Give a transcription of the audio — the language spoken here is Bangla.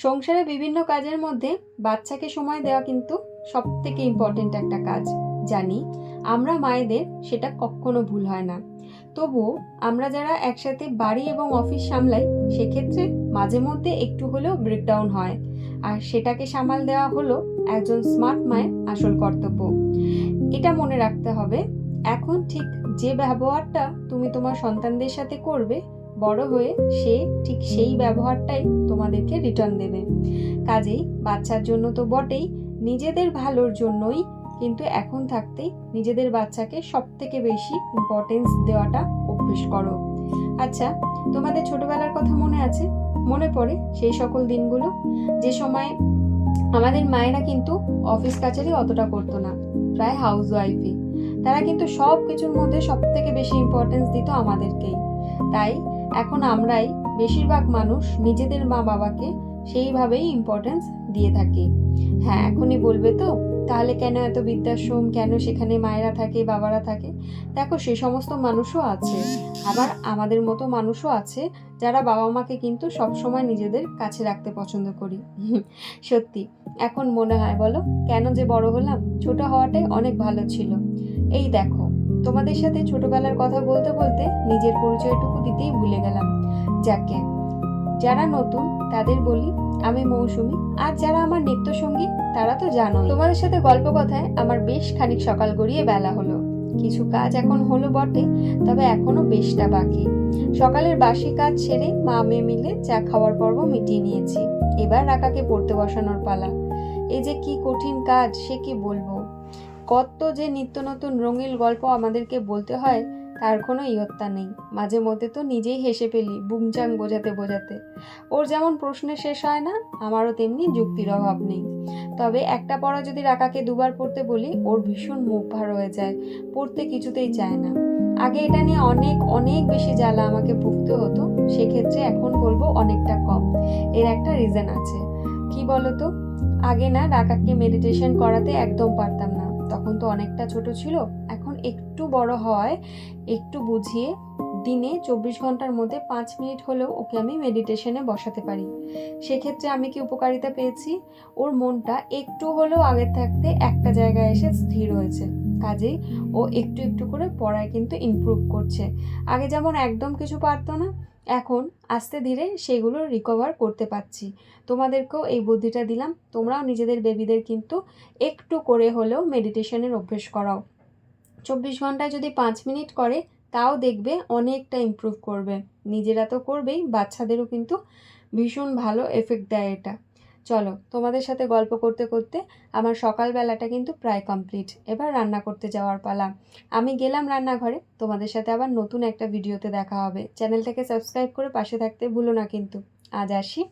সংসারে বিভিন্ন কাজের মধ্যে বাচ্চাকে সময় দেওয়া কিন্তু সবথেকে ইম্পর্টেন্ট একটা কাজ। জানি আমরা মায়েদের সেটা কখনো ভুল হয় না। তবুও আমরা যারা একসাথে বাড়ি এবং অফিস সামলাই, সেক্ষেত্রে মাঝে মধ্যে একটু হলেও ব্রেকডাউন হয়। আর সেটাকে সামাল দেওয়া হলো একজন স্মার্ট মায়ের আসল কর্তব্য। এটা মনে রাখতে হবে, এখন ঠিক যে ব্যবহারটা তুমি তোমার সন্তানদের সাথে করবে, বড় হয়ে সে ঠিক সেই ব্যবহারটাই তোমাদেরকে রিটার্ন দেবে। কাজেই বাচ্চার জন্য তো বটেই, নিজেদের ভালোর জন্যই কিন্তু এখন থাকতেই নিজেদের বাচ্চাকে সব থেকে বেশি ইম্পর্টেন্স দেওয়াটা অভ্যেস করো। আচ্ছা, তোমাদের ছোটবেলার কথা মনে আছে? মনে পড়ে সেই সকল দিনগুলো, যে সময় আমাদের মায়েরা কিন্তু অফিস কাচারি অতটা করতো না, প্রায় হাউস ওয়াইফই। তারা কিন্তু সব কিছুর মধ্যে সব থেকে বেশি ইম্পর্টেন্স দিত আমাদেরকেই। তাই এখন আমরাই বেশিরভাগ মানুষ নিজেদের মা বাবাকে সেইভাবেই ইম্পর্টেন্স দিয়ে থাকি। হ্যাঁ, এখনই বলবে তো, তাহলে কেন এত বৃদ্ধাশ্রম, কেন সেখানে মায়েরা থাকে, বাবারা থাকে? দেখো, সে সমস্ত মানুষও আছে, আবার আমাদের মতো মানুষও আছে যারা বাবা মাকে কিন্তু সবসময় নিজেদের কাছে রাখতে পছন্দ করি। সত্যি এখন মনে হয়, বলো কেন যে বড় হলাম, ছোট হওয়াটাই অনেক ভালো ছিল। এই দেখো, তোমাদের সাথে ছোটবেলার কথা বলতে বলতে নিজের পরিচয়টুকু দিতেই ভুলে গেলাম। যাকে যারা নতুন তাদের বলি, আমি মৌসুমী, আর যারা আমার নিত্য সঙ্গী তারা তো জানো। তোমাদের সাথে গল্প কথায় আমার বেশ খানিক সকাল গড়িয়ে বেলা হলো। কিছু কাজ এখন হলো বটে, তবে এখনো বেশটা বাকি। সকালের বাসি কাজ সেরে মা মেয়ে মিলে চা খাওয়ার পর্ব মিটিয়ে নিয়েছি। এবার রাকাকে পড়তে বসানোর পালা। এই যে কি কঠিন কাজ, সে কি বলবো। কত যে নিত্য নতুন রঙিন গল্প আমাদেরকে বলতে হয়, তার কোনো ইয়ত্তা নেই। মাঝে মধ্যে তো নিজেই হেসে ফেলি বুমচাং বোঝাতে বোঝাতে। ওর যেমন প্রশ্নে শেষ হয় না, আমারও তেমনি যুক্তির অভাব নেই। তবে একটা পড়া যদি রাকাকে দুবার পড়তে বলি, ওর ভীষণ মুখ ভার হয়ে যায়, পড়তে কিছুতেই চায় না। আগে এটা নিয়ে অনেক অনেক বেশি জ্বালা আমাকে ভুগতে হতো, সেক্ষেত্রে এখন বলবো অনেকটা কম। এর একটা রিজন আছে। কি বলতো, আগে না রাকাকে মেডিটেশন করাতে একদম পারতাম না, তখন তো অনেকটা ছোট ছিল। এখন একটু বড় হয়, একটু বুঝিয়ে দিনে 24 ঘন্টার মধ্যে 5 মিনিট হলেও ওকে আমি মেডিটেশনে বসাতে পারি। সেক্ষেত্রে আমি কি উপকারিতা পেয়েছি? ওর মনটা একটু হলেও আগের থাকতে একটা জায়গায় এসে স্থির হয়েছে। কাজেই ও একটু একটু করে পড়ায় কিন্তু ইমপ্রুভ করছে। আগে যেমন একদম কিছু পারতো না, এখন আস্তে ধীরে সেগুলো রিকভার করতে পারছি। তোমাদেরকেও এই বুদ্ধিটা দিলাম, তোমরাও নিজেদের বেবিদের কিন্তু একটু করে হলেও মেডিটেশনের অভ্যেস করাও। 24 ঘন্টায় যদি 5 মিনিট করে, তাও দেখবে অনেকটা ইমপ্রুভ করবে। নিজেরা তো করবেই, বাচ্চাদেরও কিন্তু ভীষণ ভালো এফেক্ট দেয় এটা। চলো, তোমাদের সাথে গল্প করতে করতে আমার সকালবেলাটা কিন্তু প্রায় কমপ্লিট। এবার রান্না করতে যাওয়ার পালা। আমি গেলাম রান্নাঘরে। তোমাদের সাথে আবার নতুন একটা ভিডিওতে দেখা হবে। চ্যানেলটাকে সাবস্ক্রাইব করে পাশে থাকতে ভুলো না কিন্তু। আজ আসি।